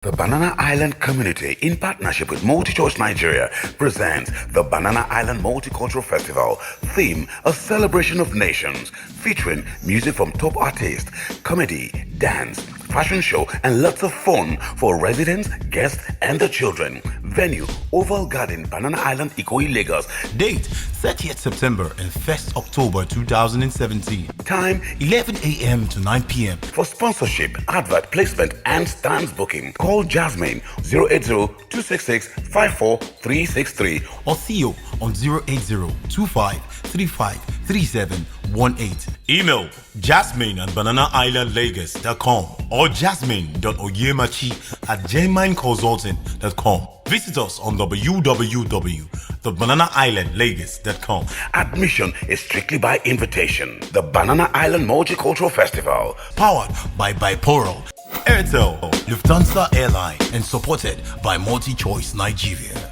The Banana Island community, in partnership with MultiChoice Nigeria, presents the Banana Island Multicultural Festival. Theme: a celebration of nations, featuring music from top artists, comedy, dance, fashion show, and lots of fun for residents, guests, and the children. Venue: Oval Garden, Banana Island, Ikoyi, Lagos. Date: 30th September and 1st October 2017. Time: 11 a.m. to 9 p.m. For sponsorship, advert placement, and stands booking, call Jasmine 080-266-54363 or Theo on 080-2535-3718. Email jasmine@bananaislandlagos.com or jasmine.oyemachi@jmineconsulting.com. Visit us on www.thebananaislandlagos.com. Admission is strictly by invitation. The Banana Island Multicultural Festival. Powered by Biporal, Airtel, Lufthansa Airline, and supported by MultiChoice Nigeria.